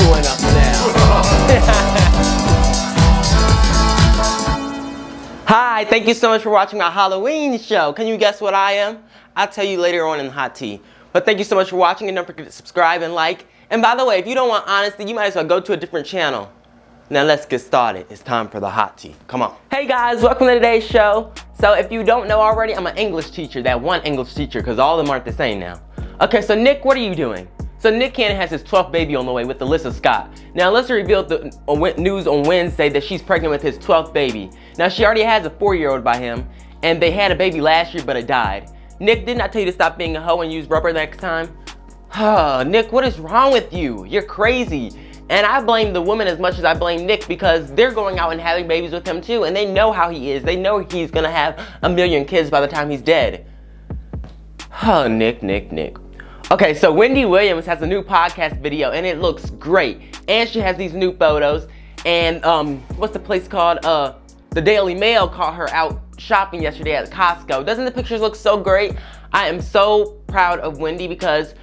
going up now. Hi, thank you so much for watching my Halloween show. Can you guess what I am? I'll tell you later on in Hot Tea. But thank you so much for watching, and don't forget to subscribe and like. And by the way, if you don't want honesty, you might as well go to a different channel. Now let's get started. It's time for the Hot Tea. Come on. Hey guys, welcome to today's show. So if you don't know already, I'm an English teacher. That one English teacher, because all of them aren't the same now. Okay, so Nick, what are you doing? So Nick Cannon has his 12th baby on the way with Alyssa Scott. Now Alyssa revealed the news on Wednesday that she's pregnant with his 12th baby. Now she already has a 4-year-old by him, and they had a baby last year, but it died. Nick, didn't I tell you to stop being a hoe and use rubber next time? Nick, what is wrong with you? You're crazy. And I blame the woman as much as I blame Nick, because they're going out and having babies with him too, and they know how he is. They know he's gonna have a million kids by the time he's dead. Nick. Okay, so Wendy Williams has a new podcast video, and it looks great. And she has these new photos. And what's the place called? The Daily Mail caught her out shopping yesterday at Costco. Doesn't the pictures look so great? I am so proud of Wendy, because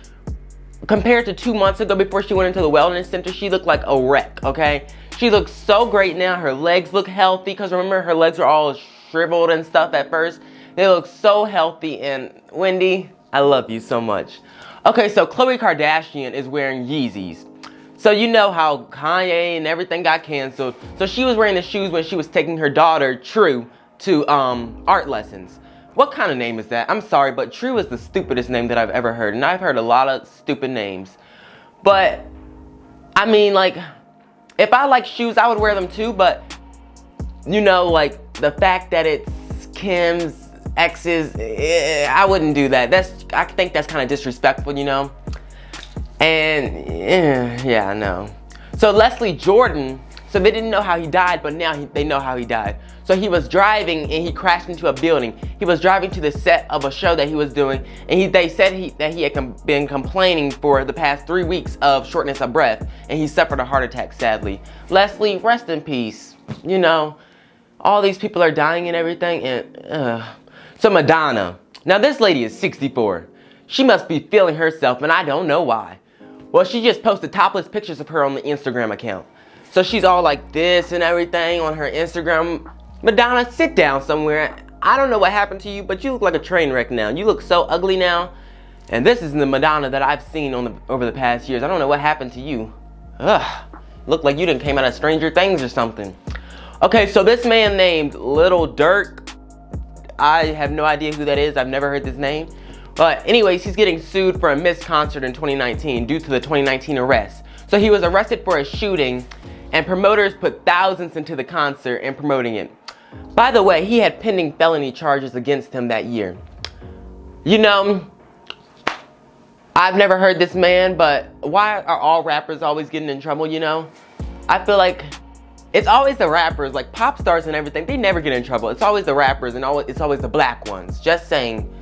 compared to 2 months ago before she went into the wellness center, she looked like a wreck, okay? She looks so great now. Her legs look healthy, because remember, her legs were all shriveled and stuff at first. They look so healthy, and Wendy, I love you so much. Okay, so Khloe Kardashian is wearing Yeezys. So you know how Kanye and everything got canceled. So she was wearing the shoes when she was taking her daughter, True, to art lessons. What kind of name is that? I'm sorry, but True is the stupidest name that I've ever heard. And I've heard a lot of stupid names. But, I mean, like, if I like shoes, I would wear them too. But, you know, like, the fact that it's Kim's ex's, I wouldn't do that. I think that's kind of disrespectful, you know? And, yeah, I know. So Leslie Jordan, so they didn't know how he died, but now they know how he died. So he was driving and he crashed into a building. He was driving to the set of a show that he was doing, and they said that he had been complaining for the past 3 weeks of shortness of breath, and he suffered a heart attack, sadly. Leslie, rest in peace. You know, all these people are dying and everything, and So Madonna. Now this lady is 64. She must be feeling herself, and I don't know why. Well, she just posted topless pictures of her on the Instagram account. So she's all like this and everything on her Instagram. Madonna, sit down somewhere. I don't know what happened to you, but you look like a train wreck now. You look so ugly now. And this is the Madonna that I've seen over the past years. I don't know what happened to you. Look like you done came out of Stranger Things or something. Okay, so this man named Little Dirk, I have no idea who that is. I've never heard this name. But anyways, he's getting sued for a missed concert in 2019 due to the 2019 arrest. So he was arrested for a shooting, and promoters put thousands into the concert and promoting it. By the way, he had pending felony charges against him that year. You know, I've never heard this man, but why are all rappers always getting in trouble, you know? I feel like it's always the rappers, like pop stars and everything, they never get in trouble. It's always the rappers, and it's always the black ones. Just saying.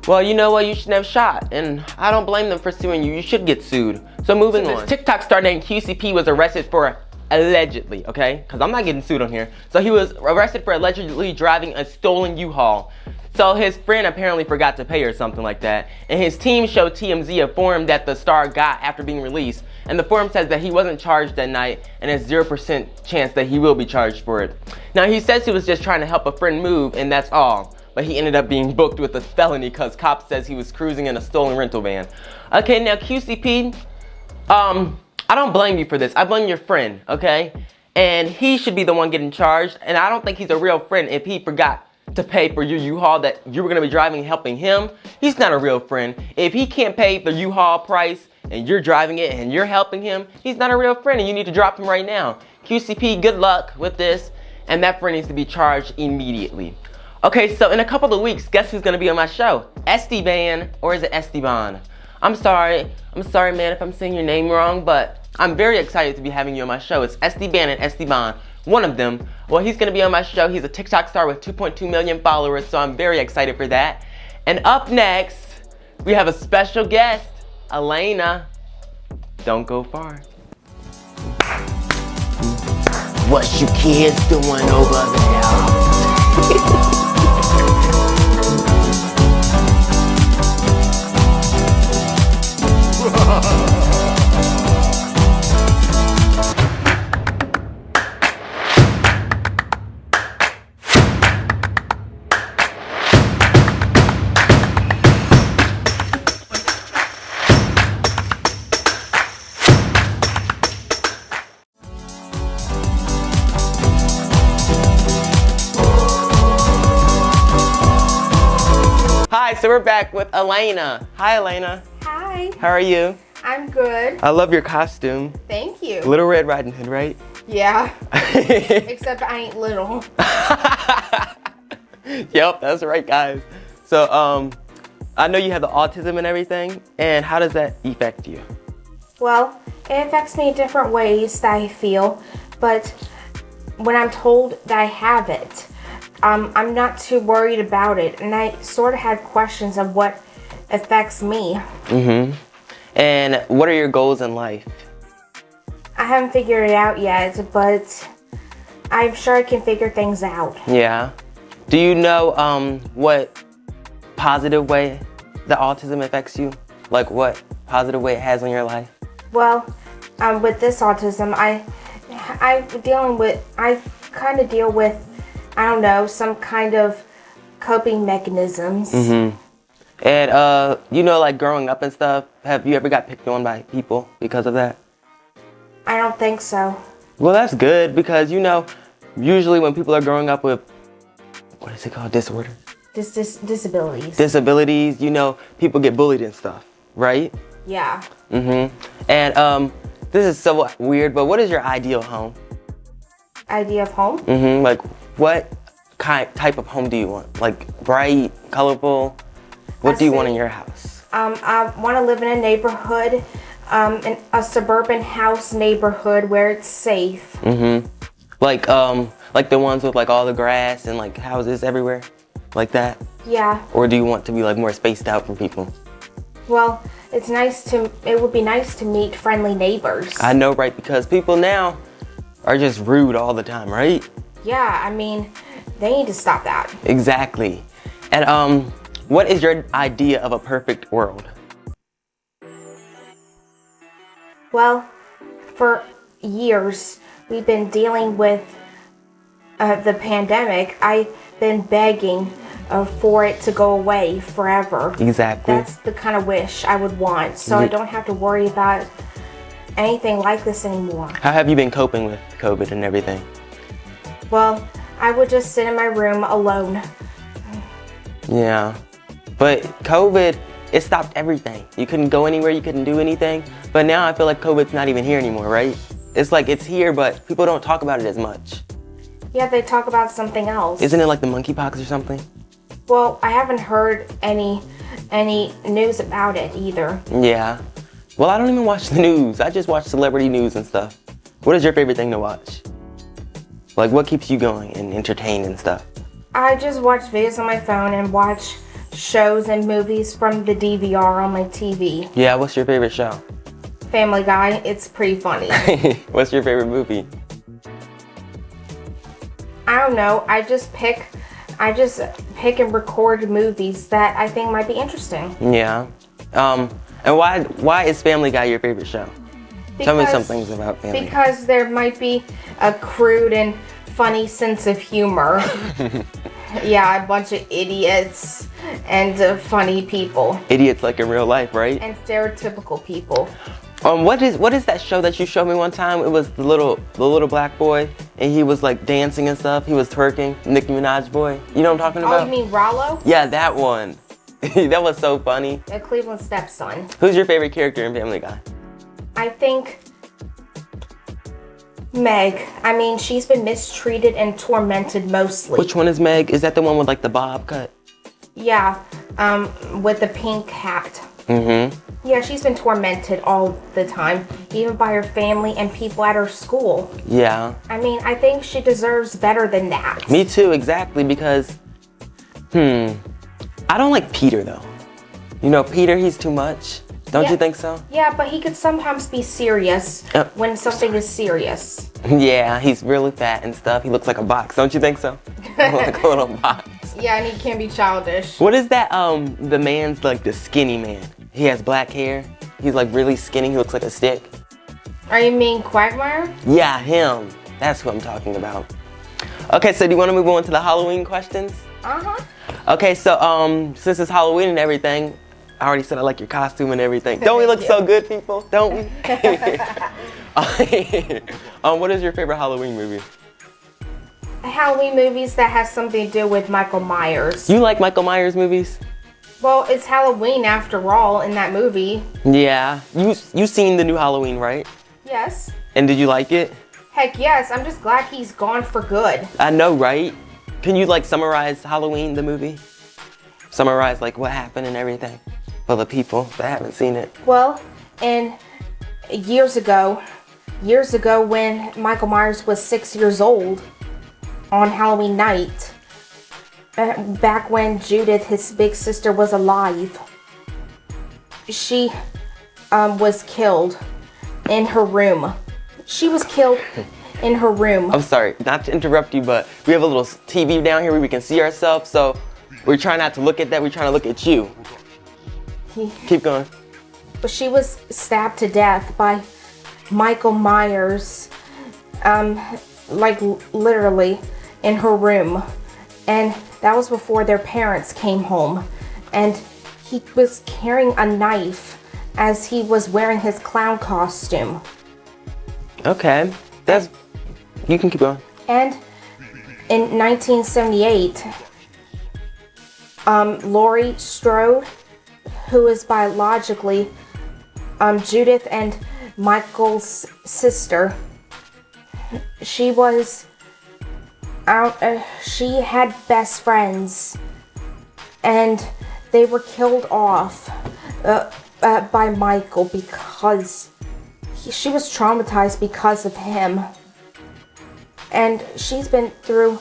Well, you know what? You shouldn't have shot, and I don't blame them for suing you. You should get sued. So moving on. This TikTok star named QCP was arrested for allegedly, okay? Because I'm not getting sued on here. So he was arrested for allegedly driving a stolen U-Haul. So his friend apparently forgot to pay or something like that. And his team showed TMZ a form that the star got after being released. And the form says that he wasn't charged that night, and there's 0% chance that he will be charged for it. Now he says he was just trying to help a friend move, and that's all. But he ended up being booked with a felony because cops says he was cruising in a stolen rental van. Okay, now QCP, I don't blame you for this. I blame your friend, okay? And he should be the one getting charged. And I don't think he's a real friend if he forgot to pay for your U-Haul that you were gonna be driving, helping him. He's not a real friend. If he can't pay the U-Haul price and you're driving it and you're helping him, he's not a real friend, and you need to drop him right now. QCP, good luck with this. And that friend needs to be charged immediately. Okay, so in a couple of weeks, guess who's gonna be on my show? Esteban, or is it Esteban? I'm sorry, man, if I'm saying your name wrong, but I'm very excited to be having you on my show. It's Esteban and Esteban, one of them. Well, he's gonna be on my show. He's a TikTok star with 2.2 million followers, so I'm very excited for that. And up next, we have a special guest, Elena. Don't go far. What you kids doing over there? so we're back with Elena. Hi, Elena. Hi. How are you? I'm good. I love your costume. Thank you. Little Red Riding Hood, right? Yeah. Except I ain't little. Yep, that's right, guys. So, I know you have the autism and everything, and how does that affect you? Well, it affects me in different ways that I feel, but when I'm told that I have it, I'm not too worried about it, and I sort of had questions of what affects me. Mm-hmm. And what are your goals in life? I haven't figured it out yet, but I'm sure I can figure things out. Yeah. Do you know what positive way the autism affects you? Like what positive way it has on your life? Well, with this autism, I kind of deal with, I don't know, some kind of coping mechanisms. Mm-hmm. And you know, like growing up and stuff, have you ever got picked on by people because of that? I don't think so. Well, that's good because, you know, usually when people are growing up with, what is it called, disorder? Disabilities. Disabilities, you know, people get bullied and stuff, right? Yeah. Mm-hmm. And this is so weird, but what is your ideal home? Idea of home? Mm-hmm. Like, what type of home do you want? Like, bright, colorful? What do you want in your house? I want to live in a neighborhood, in a suburban house neighborhood where it's safe. Mm-hmm. Like the ones with like all the grass and like houses everywhere? Like that? Yeah. Or do you want to be like more spaced out for people? Well, it would be nice to meet friendly neighbors. I know, right? Because people now are just rude all the time, right? Yeah, I mean, they need to stop that. Exactly. And what is your idea of a perfect world? Well, for years, we've been dealing with the pandemic. I've been begging for it to go away forever. Exactly. That's the kind of wish I would want, so I don't have to worry about anything like this anymore. How have you been coping with COVID and everything? Well, I would just sit in my room alone. Yeah. But COVID, it stopped everything. You couldn't go anywhere, you couldn't do anything. But now I feel like COVID's not even here anymore, right? It's like it's here, but people don't talk about it as much. Yeah, they talk about something else. Isn't it like the monkeypox or something? Well, I haven't heard any news about it either. Yeah. Well, I don't even watch the news. I just watch celebrity news and stuff. What is your favorite thing to watch? Like, what keeps you going and entertained and stuff? I just watch videos on my phone and watch shows and movies from the DVR on my TV. Yeah, what's your favorite show? Family Guy, it's pretty funny. What's your favorite movie? I don't know, I just pick and record movies that I think might be interesting. Yeah. And why is Family Guy your favorite show? Tell me some things about Family Guy. Because there might be a crude and funny sense of humor. Yeah, a bunch of idiots and funny people. Idiots like in real life, right? And stereotypical people. What is that show that you showed me one time? It was the little black boy, and he was like dancing and stuff. He was twerking. Nicki Minaj boy. You know what I'm talking about? Oh, you mean Rollo? Yeah, that one. That was so funny. The Cleveland stepson. Who's your favorite character in Family Guy? I think Meg. I mean, she's been mistreated and tormented mostly. Which one is Meg? Is that the one with like the bob cut? Yeah, with the pink hat. Mm-hmm. Yeah, she's been tormented all the time, even by her family and people at her school. Yeah. I mean, I think she deserves better than that. Me too, exactly, because, I don't like Peter, though. You know, Peter, he's too much. Don't you think so? Yeah, but he could sometimes be serious when something is serious. Yeah, he's really fat and stuff. He looks like a box. Don't you think so? Like a little box. Yeah, and he can be childish. What is that, the man's like the skinny man? He has black hair. He's like really skinny. He looks like a stick. Are you mean Quagmire? Yeah, him. That's who I'm talking about. Okay, so do you want to move on to the Halloween questions? Uh-huh. Okay, so since it's Halloween and everything, I already said I like your costume and everything. Don't we look so good, people? Don't we? What is your favorite Halloween movie? Halloween movies that has something to do with Michael Myers. You like Michael Myers movies? Well, it's Halloween after all in that movie. Yeah. You seen the new Halloween, right? Yes. And did you like it? Heck yes, I'm just glad he's gone for good. I know, right? Can you like summarize Halloween, the movie? Summarize like what happened and everything for the people that haven't seen it. Well, and years ago when Michael Myers was 6 years old on Halloween night, back when Judith, his big sister, was alive, she was killed in her room. She was killed in her room. I'm sorry, not to interrupt you, but we have a little TV down here where we can see ourselves, so we're trying not to look at that, we're trying to look at you. Keep going. But she was stabbed to death by Michael Myers, like literally in her room. And that was before their parents came home. And he was carrying a knife as he was wearing his clown costume. Okay, you can keep going. And in 1978, Laurie Strode, who is biologically Judith and Michael's sister, she had best friends, and they were killed off by Michael because she was traumatized because of him. And she's been through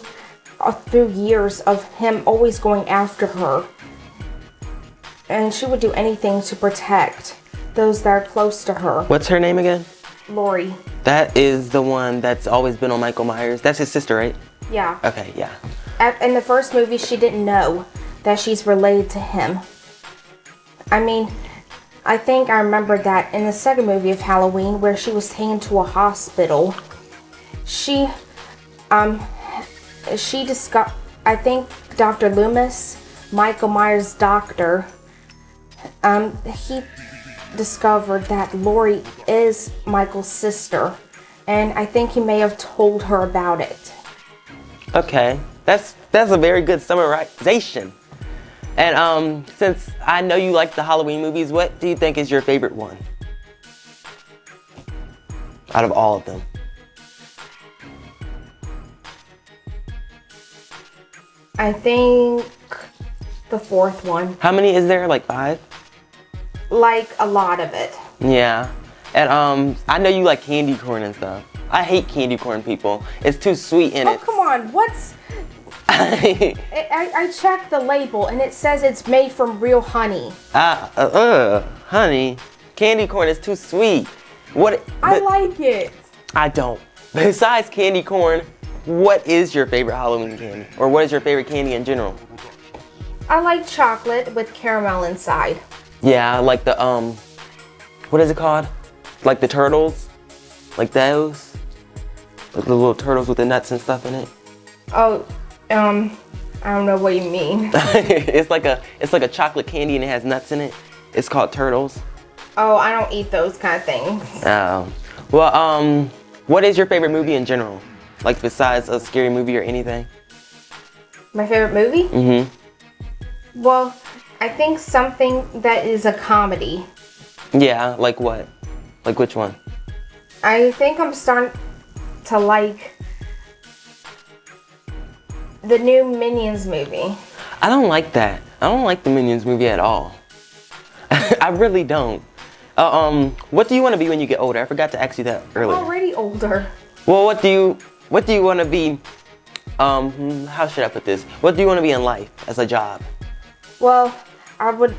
years of him always going after her. And she would do anything to protect those that are close to her. What's her name again? Laurie. That is the one that's always been on Michael Myers. That's his sister, right? Yeah. Okay, yeah. In the first movie, she didn't know that she's related to him. I mean, I think I remember that in the second movie of Halloween, where she was taken to a hospital, she discovered, I think Dr. Loomis, Michael Myers' doctor, he discovered that Laurie is Michael's sister, and I think he may have told her about it. Okay, that's a very good summarization. And since I know you like the Halloween movies, what do you think is your favorite one out of all of them? I think the fourth one. How many is there? Like 5? Like a lot of it. Yeah. And I know you like candy corn and stuff. I hate candy corn, people. It's too sweet in it. Oh, come on. What's... I checked the label and it says it's made from real honey. Honey. Candy corn is too sweet. I like it. I don't. Besides candy corn, what is your favorite Halloween candy? Or what is your favorite candy in general? I like chocolate with caramel inside. Yeah, like the, what is it called? Like the turtles? Like those? Like the little turtles with the nuts and stuff in it? Oh, I don't know what you mean. It's like a chocolate candy and it has nuts in it. It's called turtles. Oh, I don't eat those kind of things. Oh. Well, what is your favorite movie in general? Like besides a scary movie or anything? My favorite movie? Mm-hmm. Well, I think something that is a comedy. Yeah, like what? Like which one? I think I'm starting to like the new Minions movie. I don't like that. I don't like the Minions movie at all. I really don't. What do you want to be when you get older? I forgot to ask you that earlier. I'm already older. Well, what do you want to be? How should I put this? What do you want to be in life as a job? Well, I would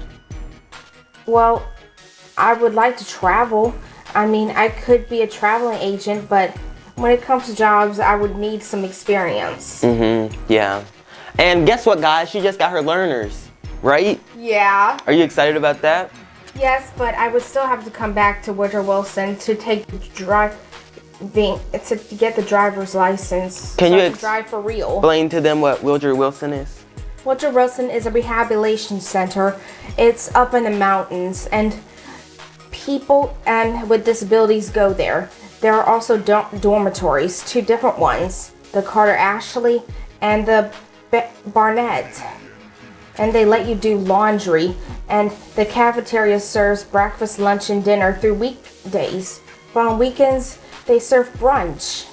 like to travel. I mean, I could be a traveling agent, but when it comes to jobs, I would need some experience. Yeah. And guess what, guys? She just got her learners, right? Yeah. Are you excited about that? Yes, but I would still have to come back to Woodrow Wilson to take to get the driver's license. Can so you I can drive for real? Explain to them what Woodrow Wilson is? Woodrow Wilson is a rehabilitation center. It's up in the mountains, and people with disabilities go there. There are also dormitories, 2 different ones, the Carter Ashley and the Barnett. and they let you do laundry. And the cafeteria serves breakfast, lunch, and dinner through weekdays. But on weekends, they serve brunch.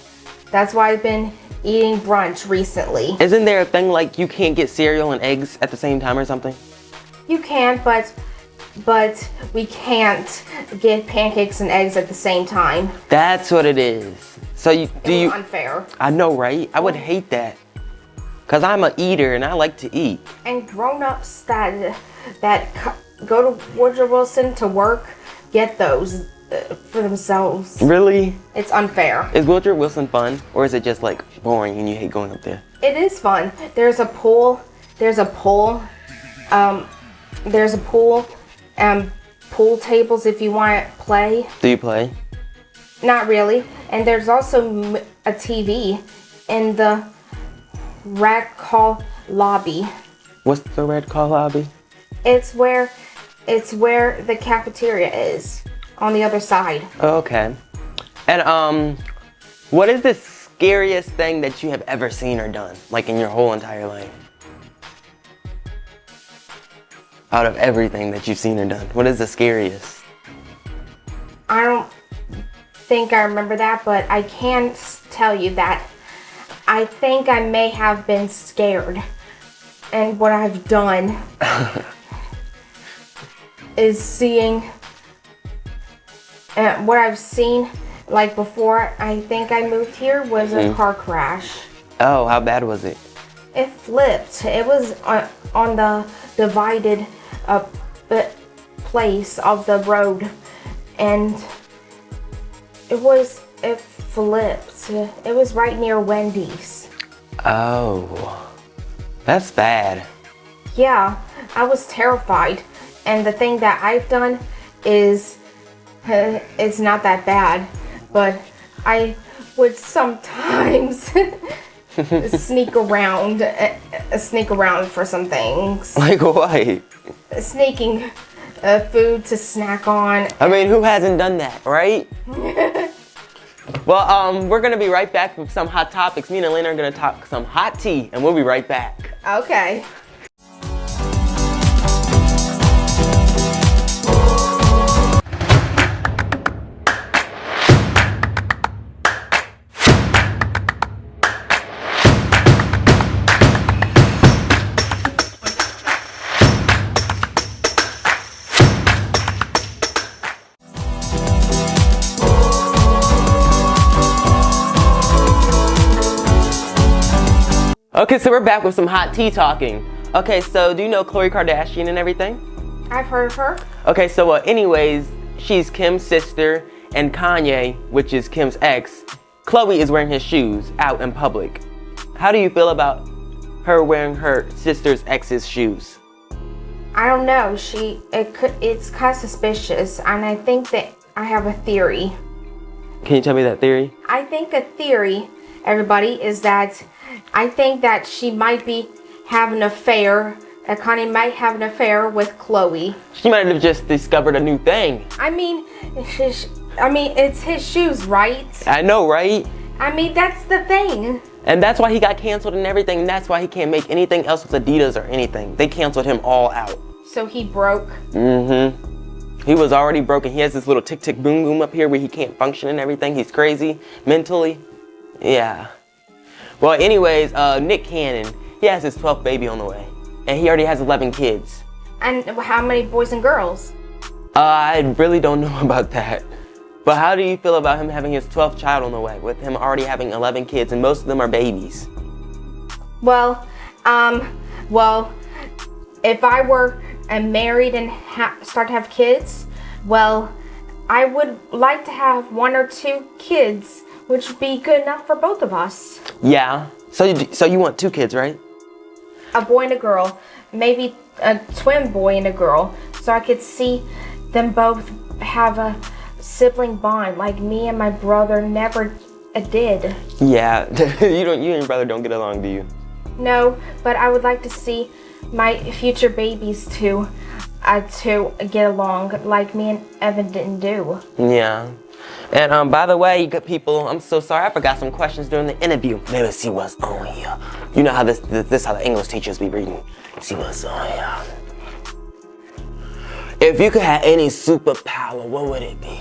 That's why I've been eating brunch recently. Isn't there a thing like you can't get cereal and eggs at the same time or something? You can, but we can't get pancakes and eggs at the same time. That's what it is. So It's unfair. I know, right? I would hate that. Cause I'm a eater and I like to eat. And grown-ups that go to Woodrow Wilson to work get those for themselves. Really? It's unfair. Is Woodrow Wilson fun, or is it just like boring and you hate going up there? It is fun. There's a pool. Pool tables if you want to play. Do you play? Not really. And there's also a TV in the Red Call lobby. What's the Red Call lobby? It's where the cafeteria is, on the other side. Okay. And what is the scariest thing that you have ever seen or done, like in your whole entire life? Out of everything that you've seen or done, what is the scariest? I don't think I remember that, but I can tell you that I think I may have been scared. And what I've done is seeing, what I've seen, like before I think I moved here, was a car crash. Oh, how bad was it? It flipped. It was on the divided place of the road, and it flipped. It was right near Wendy's. Oh, that's bad. Yeah, I was terrified. And the thing that I've done is, it's not that bad, but I would sometimes sneak around for some things. Like what? Sneaking food to snack on. I mean, who hasn't done that, right? Well, we're gonna be right back with some hot topics. Me and Elena are gonna talk some hot tea, and we'll be right back. Okay. Okay, so we're back with some hot tea talking. Okay, so do you know Khloe Kardashian and everything? I've heard of her. Okay, so anyways, she's Kim's sister, and Kanye, which is Kim's ex, Khloe is wearing his shoes out in public. How do you feel about her wearing her sister's ex's shoes? I don't know. It's kind of suspicious, and I think that I have a theory. Can you tell me that theory? I think a theory, everybody, is that I think that she might be having an affair. Kanye might have an affair with Khloe. She might have just discovered a new thing. I mean, it's his shoes, right? I know, right? I mean, that's the thing. And that's why he got canceled and everything. And that's why he can't make anything else with Adidas or anything. They canceled him all out. So he broke? Mm-hmm. He was already broken. He has this little tick, tick, boom, boom up here where he can't function and everything. He's crazy mentally. Yeah. Well, anyways, Nick Cannon, he has his 12th baby on the way. And he already has 11 kids. And how many boys and girls? I really don't know about that. But how do you feel about him having his 12th child on the way, with him already having 11 kids, and most of them are babies? Well, if I were married and start to have kids, well, I would like to have 1 or 2 kids, which would be good enough for both of us. Yeah. So you want 2 kids, right? A boy and a girl, maybe a twin boy and a girl, so I could see them both have a sibling bond like me and my brother never did. Yeah, you and your brother don't get along, do you? No, but I would like to see my future babies to to get along like me and Evan didn't do. Yeah. And by the way, you good people, I'm so sorry. I forgot some questions during the interview. Let me see what's on here. You know how this how the English teachers be reading. See what's on here. If you could have any superpower, what would it be?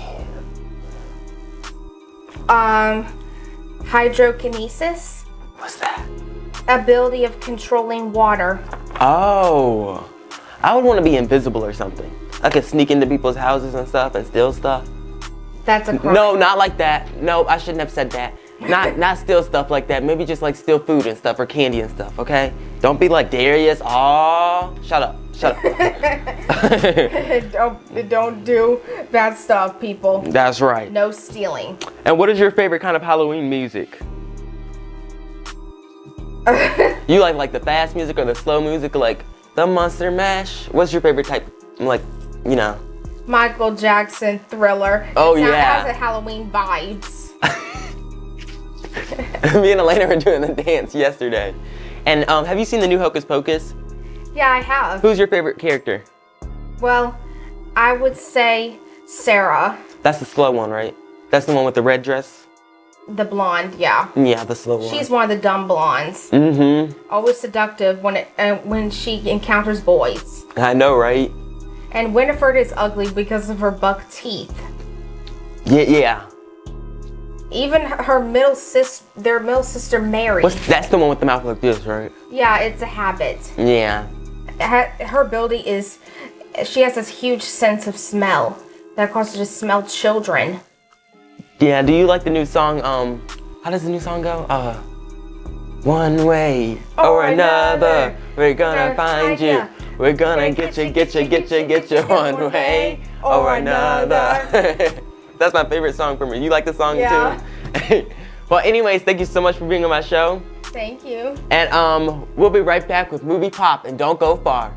Hydrokinesis. What's that? Ability of controlling water. Oh, I would want to be invisible or something. I could sneak into people's houses and stuff and steal stuff. That's a crime. No, not like that. No, I shouldn't have said that. Not steal stuff like that. Maybe just like steal food and stuff or candy and stuff, okay? Don't be like Darius. Oh, shut up. Shut up. Don't do bad stuff, people. That's right. No stealing. And what is your favorite kind of Halloween music? You like the fast music or the slow music, like the Monster Mash? What's your favorite type? Like, you know. Michael Jackson, Thriller. Oh, It yeah. has a Halloween vibes. Me and Elena were doing the dance yesterday. And have you seen the new Hocus Pocus? Yeah, I have. Who's your favorite character? Well, I would say Sarah. That's the slow one, right? That's the one with the red dress? The blonde, yeah. Yeah, the slow one. She's one of the dumb blondes. Mm-hmm. Always seductive when she encounters boys. I know, right? And Winifred is ugly because of her buck teeth. Yeah. Even her their middle sister Mary. That's the one with the mouth like this, right? Yeah, it's a habit. Yeah. Her ability is, she has this huge sense of smell that causes her to smell children. Yeah, do you like the new song, how does the new song go? One way or another, we're gonna find you. We're gonna get you one way or another. That's my favorite song from her. You like the song too? Well, anyways, thank you so much for being on my show. Thank you. And we'll be right back with Movie Pop, and don't go far.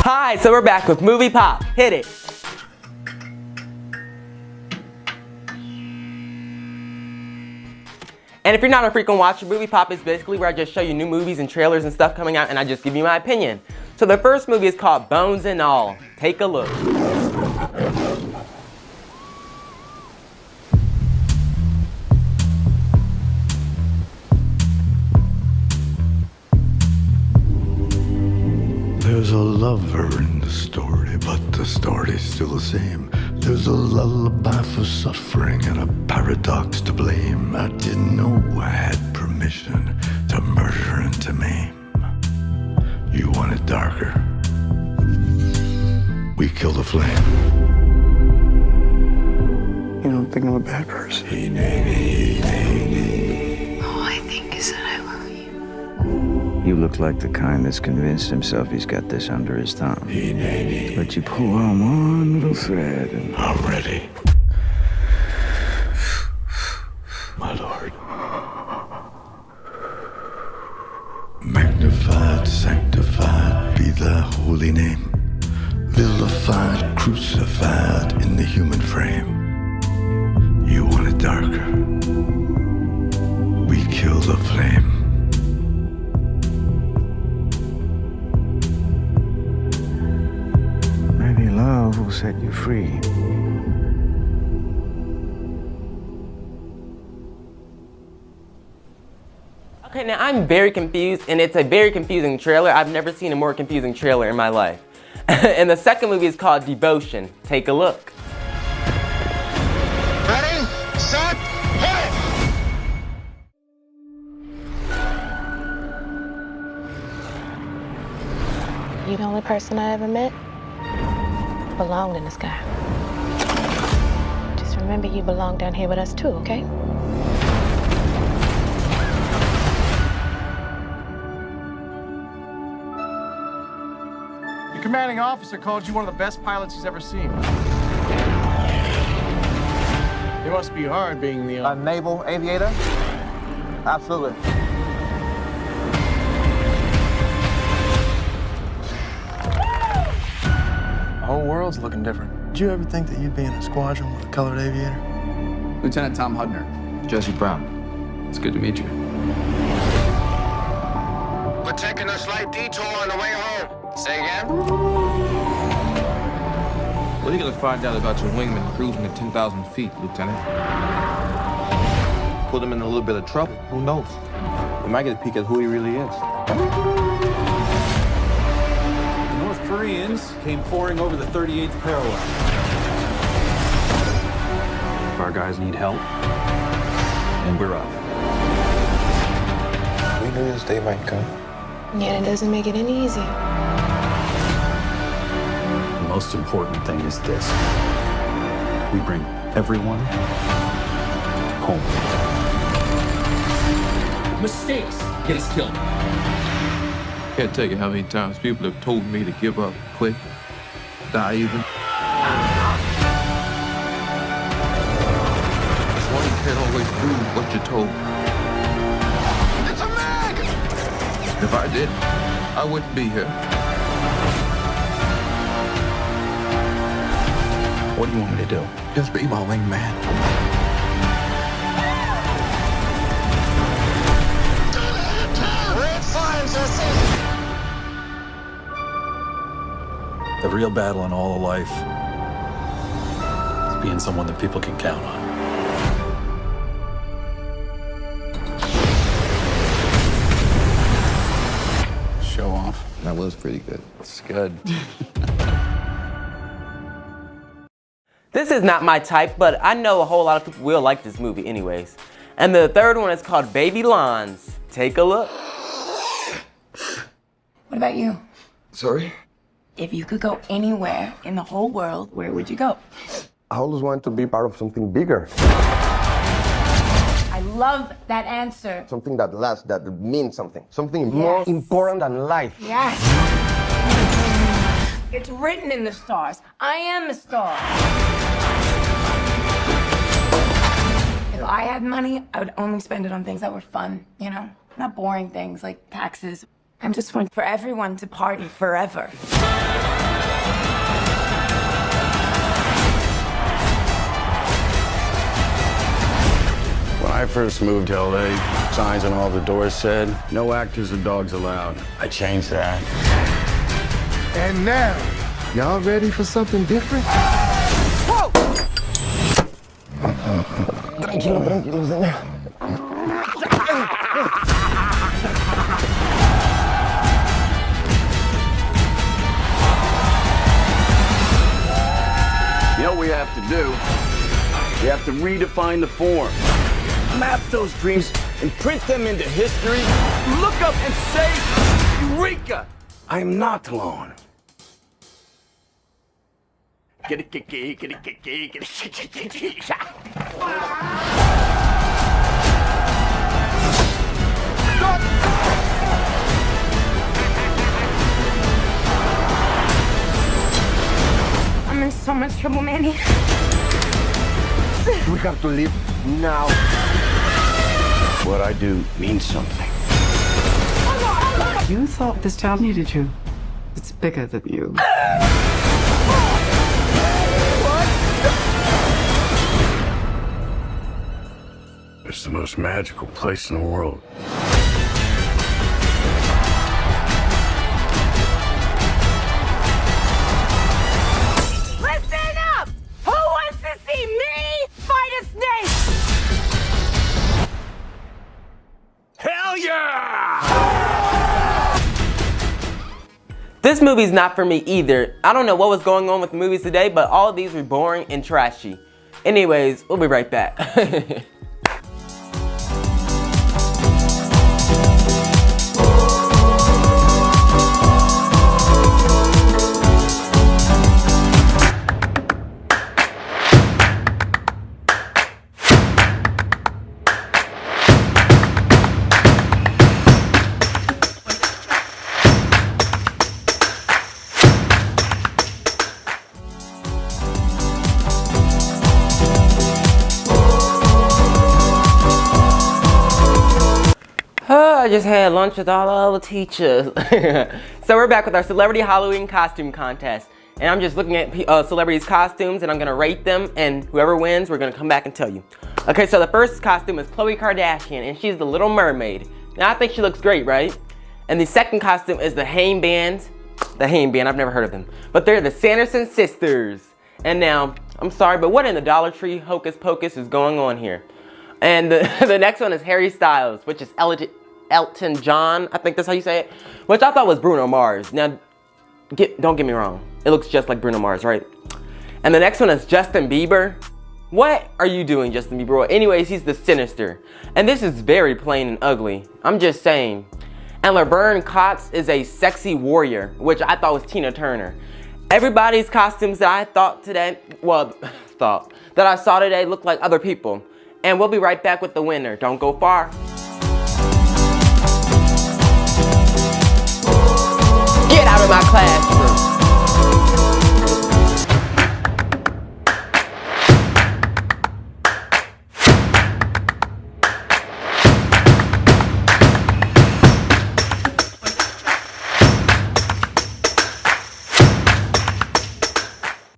Hi, so we're back with Movie Pop. Hit it. And if you're not a frequent watcher, Movie Pop is basically where I just show you new movies and trailers and stuff coming out, and I just give you my opinion. So the first movie is called Bones and All. Take a look. There's a lover in the story, but the story's still the same. There's a lullaby for suffering and a paradox to blame. I didn't know I had permission to murder and to maim. You want it darker? We kill the flame. You don't think I'm a bad person? All I think is that I love you. You look like the kind that's convinced himself he's got this under his thumb. But you pull on one little thread and... I'm ready. My lord. Magnified, sanctified be thy holy name. Vilified, crucified in the human frame. You want it darker? We kill the flame. Maybe love will set you free. Okay, now I'm very confused, and it's a very confusing trailer. I've never seen a more confusing trailer in my life. And the second movie is called Devotion. Take a look. Ready, set, hit! You're the only person I ever met who belonged in the sky. Just remember you belong down here with us too, okay? Your commanding officer called you one of the best pilots he's ever seen. It must be hard being the A naval aviator? Absolutely. The whole world's looking different. Did you ever think that you'd be in a squadron with a colored aviator? Lieutenant Tom Hudner. Jesse Brown. It's good to meet you. We're taking a slight detour on the way home. Say again? What are you gonna find out about your wingman cruising at 10,000 feet, Lieutenant? Put him in a little bit of trouble. Who knows? We might get a peek at who he really is. The North Koreans came pouring over the 38th parallel. Our guys need help, and we're up. We knew this day might come. Yet it doesn't make it any easier. The most important thing is this. We bring everyone home. Mistakes get us killed. Can't tell you how many times people have told me to give up, quit, die even. One can't always do what you're told. It's a mag! If I did, I wouldn't be here. What do you want me to do? Just be my wingman. Red signs are seen. The real battle in all of life is being someone that people can count on. Show off. That was pretty good. It's good. This is not my type, but I know a whole lot of people will like this movie anyways. And the third one is called Baby Lawns. Take a look. What about you? Sorry? If you could go anywhere in the whole world, where would you go? I always wanted to be part of something bigger. I love that answer. Something that lasts, that means something. Something more important than life. Yes. It's written in the stars. I am a star. If I had money, I would only spend it on things that were fun, you know? Not boring things like taxes. I'm just one for everyone to party forever. When I first moved to LA, signs on all the doors said, no actors or dogs allowed. I changed that. And now, y'all ready for something different? Whoa! Tranquilo, tranquilo, señor. You know what we have to do? We have to redefine the form. Map those dreams and print them into history. Look up and say, Eureka! I am not alone. I'm in so much trouble, Manny. We have to leave now. What I do means something. You thought this town needed you. It's bigger than you. It's the most magical place in the world. Listen up! Who wants to see me fight a snake? Hell yeah! This movie's not for me either. I don't know what was going on with the movies today, but all of these were boring and trashy. Anyways, we'll be right back. I just had lunch with all the teachers. So we're back with our celebrity Halloween costume contest. And I'm just looking at celebrities' costumes and I'm gonna rate them, and whoever wins, we're gonna come back and tell you. Okay, so the first costume is Khloe Kardashian, and she's the Little Mermaid. Now I think she looks great, right? And the second costume is the Haim Band. The Haim Band, I've never heard of them. But they're the Sanderson sisters. And now, I'm sorry, but what in the Dollar Tree hocus pocus is going on here? And the next one is Harry Styles, which is Elton John, I think that's how you say it. Which I thought was Bruno Mars. Now, don't get me wrong. It looks just like Bruno Mars, right? And the next one is Justin Bieber. What are you doing, Justin Bieber? Well, anyways, he's the Sinister. And this is very plain and ugly. I'm just saying. And Laverne Cox is a sexy warrior, which I thought was Tina Turner. Everybody's costumes that I thought today, that I saw today look like other people. And we'll be right back with the winner. Don't go far. Get out of my classroom.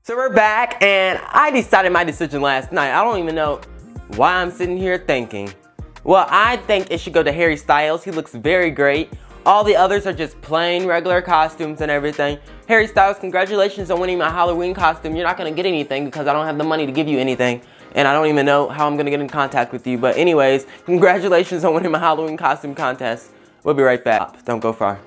So we're back, and I decided my decision last night. I don't even know why I'm sitting here thinking. Well, I think it should go to Harry Styles. He looks very great. All the others are just plain regular costumes and everything. Harry Styles, congratulations on winning my Halloween costume. You're not gonna get anything because I don't have the money to give you anything. And I don't even know how I'm gonna get in contact with you. But anyways, congratulations on winning my Halloween costume contest. We'll be right back. Don't go far.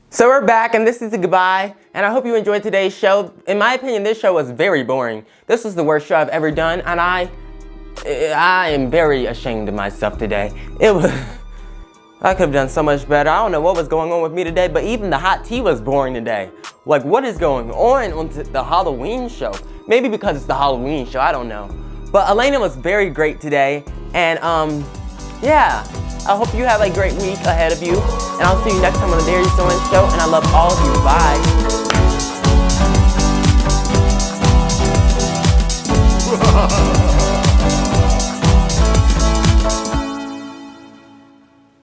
So we're back, and this is the goodbye, and I hope you enjoyed today's show. In my opinion, this show was very boring. This was the worst show I've ever done, and I am very ashamed of myself today. I could have done so much better. I don't know what was going on with me today, but even the hot tea was boring today. Like, what is going on the Halloween show? Maybe because it's the Halloween show, I don't know. But Elena was very great today, and yeah. I hope you have a great week ahead of you, and I'll see you next time on the Dairy Sewing Show, and I love all of you. Bye.